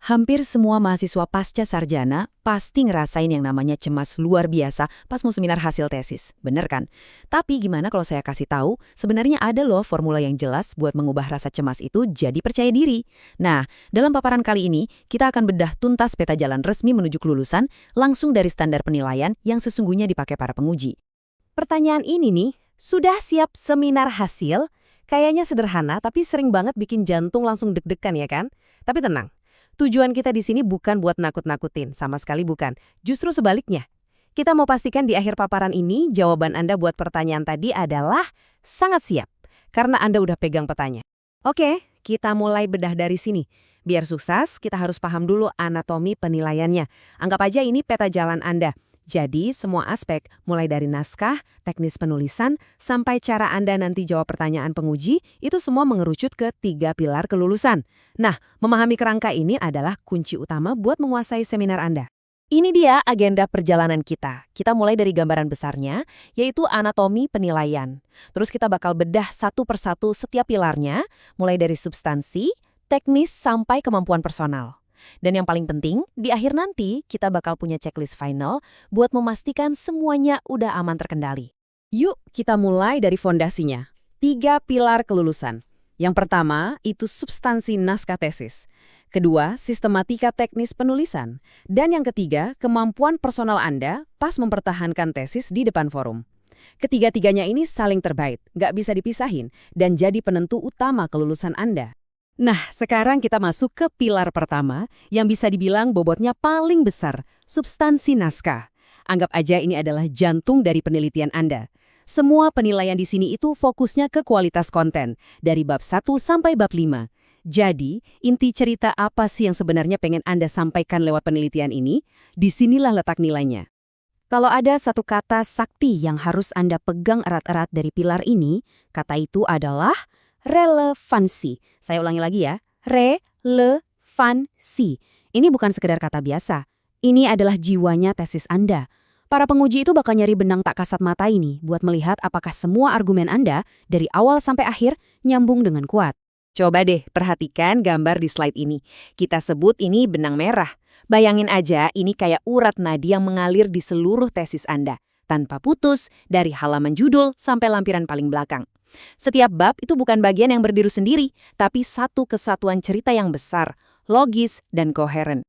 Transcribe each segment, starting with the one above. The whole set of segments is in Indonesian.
Hampir semua mahasiswa pasca sarjana pasti ngerasain yang namanya cemas luar biasa pas mau seminar hasil tesis, bener kan? Tapi gimana kalau saya kasih tahu, sebenarnya ada loh formula yang jelas buat mengubah rasa cemas itu jadi percaya diri. Nah, dalam paparan kali ini, kita akan bedah tuntas peta jalan resmi menuju kelulusan langsung dari standar penilaian yang sesungguhnya dipakai para penguji. Pertanyaan ini nih, sudah siap seminar hasil? Kayaknya sederhana, tapi sering banget bikin jantung langsung deg-degan ya kan? Tapi tenang. Tujuan kita di sini bukan buat nakut-nakutin, sama sekali bukan. Justru sebaliknya. Kita mau pastikan di akhir paparan ini, jawaban Anda buat pertanyaan tadi adalah sangat siap. Karena Anda udah pegang petanya. Oke, kita mulai bedah dari sini. Biar sukses, kita harus paham dulu anatomi penilaiannya. Anggap aja ini peta jalan Anda. Jadi, semua aspek, mulai dari naskah, teknis penulisan, sampai cara Anda nanti jawab pertanyaan penguji, itu semua mengerucut ke 3 pilar kelulusan. Nah, memahami kerangka ini adalah kunci utama buat menguasai seminar Anda. Ini dia agenda perjalanan kita. Kita mulai dari gambaran besarnya, yaitu anatomi penilaian. Terus kita bakal bedah satu persatu setiap pilarnya, mulai dari substansi, teknis, sampai kemampuan personal. Dan yang paling penting, di akhir nanti kita bakal punya checklist final buat memastikan semuanya udah aman terkendali. Yuk kita mulai dari fondasinya. 3 pilar kelulusan. Yang pertama itu substansi naskah tesis. Kedua, sistematika teknis penulisan. Dan yang ketiga, kemampuan personal Anda pas mempertahankan tesis di depan forum. Ketiga-tiganya ini saling terkait, nggak bisa dipisahin, dan jadi penentu utama kelulusan Anda. Nah, sekarang kita masuk ke pilar pertama yang bisa dibilang bobotnya paling besar, substansi naskah. Anggap aja ini adalah jantung dari penelitian Anda. Semua penilaian di sini itu fokusnya ke kualitas konten, dari bab 1 sampai bab 5. Jadi, inti cerita apa sih yang sebenarnya pengen Anda sampaikan lewat penelitian ini? Disinilah letak nilainya. Kalau ada satu kata sakti yang harus Anda pegang erat-erat dari pilar ini, kata itu adalah relevansi. Saya ulangi lagi ya. Relevansi. Ini bukan sekedar kata biasa. Ini adalah jiwanya tesis Anda. Para penguji itu bakal nyari benang tak kasat mata ini buat melihat apakah semua argumen Anda dari awal sampai akhir nyambung dengan kuat. Coba deh perhatikan gambar di slide ini. Kita sebut ini benang merah. Bayangin aja ini kayak urat nadi yang mengalir di seluruh tesis Anda. Tanpa putus, dari halaman judul sampai lampiran paling belakang. Setiap bab itu bukan bagian yang berdiri sendiri, tapi satu kesatuan cerita yang besar, logis, dan koheren.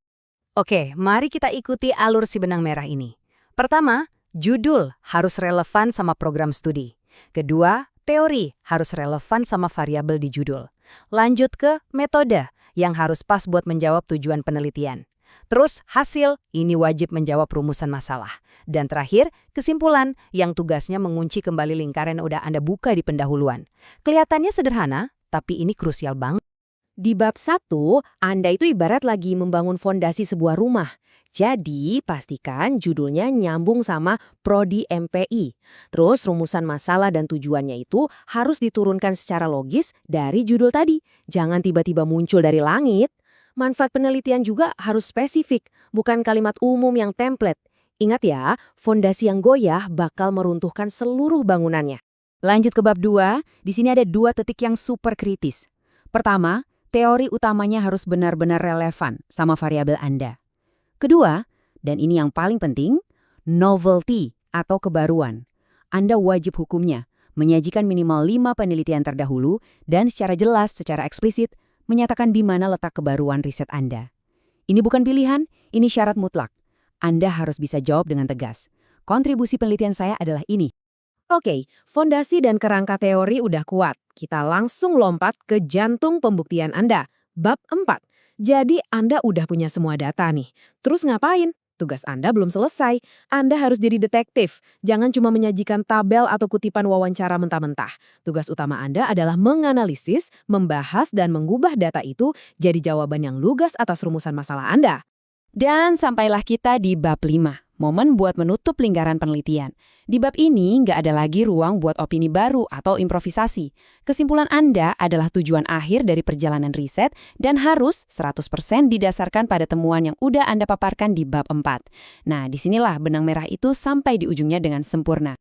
Oke, mari kita ikuti alur si benang merah ini. Pertama, judul harus relevan sama program studi. Kedua, teori harus relevan sama variabel di judul. Lanjut ke metode yang harus pas buat menjawab tujuan penelitian. Terus hasil, ini wajib menjawab rumusan masalah. Dan terakhir, kesimpulan yang tugasnya mengunci kembali lingkaran yang udah Anda buka di pendahuluan. Kelihatannya sederhana, tapi ini krusial banget. Di bab 1, Anda itu ibarat lagi membangun fondasi sebuah rumah. Jadi, pastikan judulnya nyambung sama prodi MPI. Terus rumusan masalah dan tujuannya itu harus diturunkan secara logis dari judul tadi. Jangan tiba-tiba muncul dari langit. Manfaat penelitian juga harus spesifik, bukan kalimat umum yang template. Ingat ya, fondasi yang goyah bakal meruntuhkan seluruh bangunannya. Lanjut ke bab 2, di sini ada 2 titik yang super kritis. Pertama, teori utamanya harus benar-benar relevan sama variabel Anda. Kedua, dan ini yang paling penting, novelty atau kebaruan. Anda wajib hukumnya menyajikan minimal 5 penelitian terdahulu dan secara jelas, secara eksplisit, menyatakan di mana letak kebaruan riset Anda. Ini bukan pilihan, ini syarat mutlak. Anda harus bisa jawab dengan tegas. Kontribusi penelitian saya adalah ini. Oke, fondasi dan kerangka teori udah kuat. Kita langsung lompat ke jantung pembuktian Anda. Bab 4. Jadi Anda udah punya semua data nih. Terus ngapain? Tugas Anda belum selesai. Anda harus jadi detektif. Jangan cuma menyajikan tabel atau kutipan wawancara mentah-mentah. Tugas utama Anda adalah menganalisis, membahas, dan mengubah data itu jadi jawaban yang lugas atas rumusan masalah Anda. Dan sampailah kita di bab 5. Momen buat menutup lingkaran penelitian. Di bab ini nggak ada lagi ruang buat opini baru atau improvisasi. Kesimpulan Anda adalah tujuan akhir dari perjalanan riset dan harus 100% didasarkan pada temuan yang udah Anda paparkan di bab 4. Nah, disinilah benang merah itu sampai di ujungnya dengan sempurna.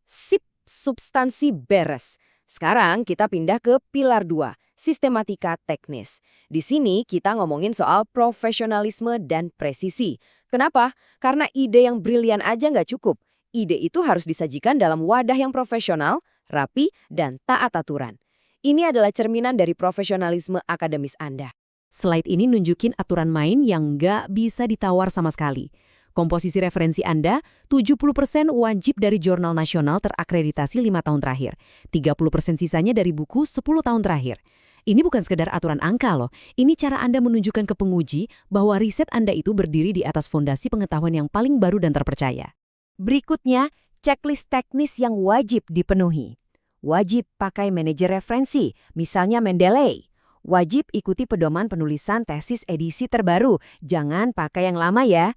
Sip, substansi beres. Sekarang kita pindah ke pilar 2, sistematika teknis. Di sini kita ngomongin soal profesionalisme dan presisi. Kenapa? Karena ide yang brilian aja nggak cukup. Ide itu harus disajikan dalam wadah yang profesional, rapi, dan taat aturan. Ini adalah cerminan dari profesionalisme akademis Anda. Slide ini nunjukin aturan main yang nggak bisa ditawar sama sekali. Komposisi referensi Anda, 70% wajib dari jurnal nasional terakreditasi 5 tahun terakhir. 30% sisanya dari buku 10 tahun terakhir. Ini bukan sekedar aturan angka loh. Ini cara Anda menunjukkan ke penguji bahwa riset Anda itu berdiri di atas fondasi pengetahuan yang paling baru dan terpercaya. Berikutnya, checklist teknis yang wajib dipenuhi. Wajib pakai manajer referensi, misalnya Mendeley. Wajib ikuti pedoman penulisan tesis edisi terbaru, jangan pakai yang lama ya.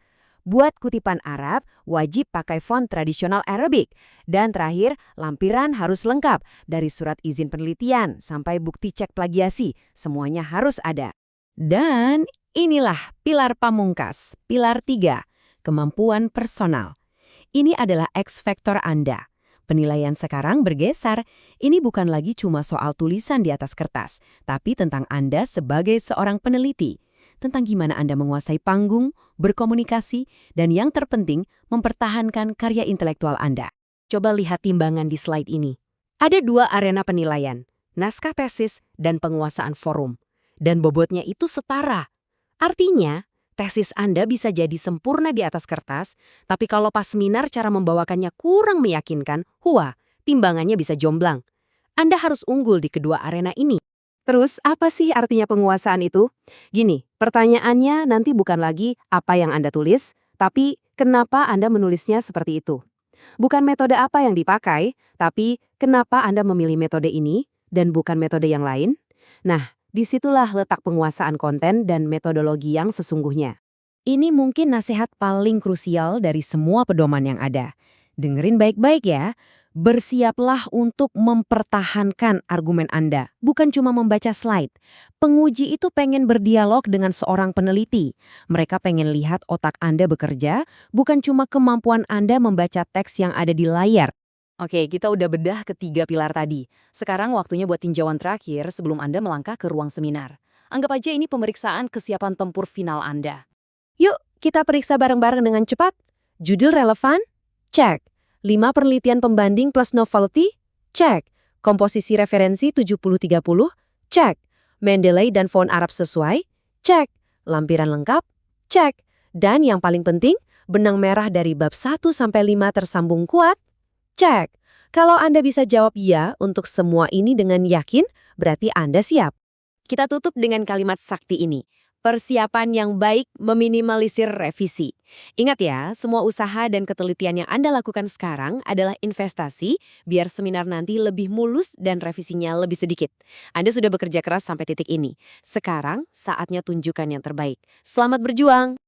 Buat kutipan Arab, wajib pakai font tradisional Arabic. Dan terakhir, lampiran harus lengkap, dari surat izin penelitian sampai bukti cek plagiasi, semuanya harus ada. Dan inilah pilar pamungkas, pilar 3, kemampuan personal. Ini adalah X faktor Anda. Penilaian sekarang bergeser. Ini bukan lagi cuma soal tulisan di atas kertas, tapi tentang Anda sebagai seorang peneliti. Tentang gimana Anda menguasai panggung, berkomunikasi, dan yang terpenting, mempertahankan karya intelektual Anda. Coba lihat timbangan di slide ini. Ada 2 arena penilaian, naskah tesis dan penguasaan forum. Dan bobotnya itu setara. Artinya, tesis Anda bisa jadi sempurna di atas kertas, tapi kalau pas seminar cara membawakannya kurang meyakinkan, timbangannya bisa jomblang. Anda harus unggul di kedua arena ini. Terus, apa sih artinya penguasaan itu? Gini, pertanyaannya nanti bukan lagi apa yang Anda tulis, tapi kenapa Anda menulisnya seperti itu. Bukan metode apa yang dipakai, tapi kenapa Anda memilih metode ini dan bukan metode yang lain. Nah, disitulah letak penguasaan konten dan metodologi yang sesungguhnya. Ini mungkin nasihat paling krusial dari semua pedoman yang ada. Dengerin baik-baik ya. Bersiaplah untuk mempertahankan argumen Anda, bukan cuma membaca slide. Penguji itu pengen berdialog dengan seorang peneliti. Mereka pengen lihat otak Anda bekerja, bukan cuma kemampuan Anda membaca teks yang ada di layar. Oke, kita udah bedah ketiga pilar tadi. Sekarang waktunya buat tinjauan terakhir sebelum Anda melangkah ke ruang seminar. Anggap aja ini pemeriksaan kesiapan tempur final Anda. Yuk, kita periksa bareng-bareng dengan cepat. Judul relevan? Cek. 5 penelitian pembanding plus novelty? Cek. Komposisi referensi 70-30? Cek. Mendeley dan font Arab sesuai? Cek. Lampiran lengkap? Cek. Dan yang paling penting, benang merah dari bab 1-5 tersambung kuat? Cek. Kalau Anda bisa jawab ya untuk semua ini dengan yakin, berarti Anda siap. Kita tutup dengan kalimat sakti ini. Persiapan yang baik meminimalisir revisi. Ingat ya, semua usaha dan ketelitian yang Anda lakukan sekarang adalah investasi biar seminar nanti lebih mulus dan revisinya lebih sedikit. Anda sudah bekerja keras sampai titik ini. Sekarang saatnya tunjukkan yang terbaik. Selamat berjuang!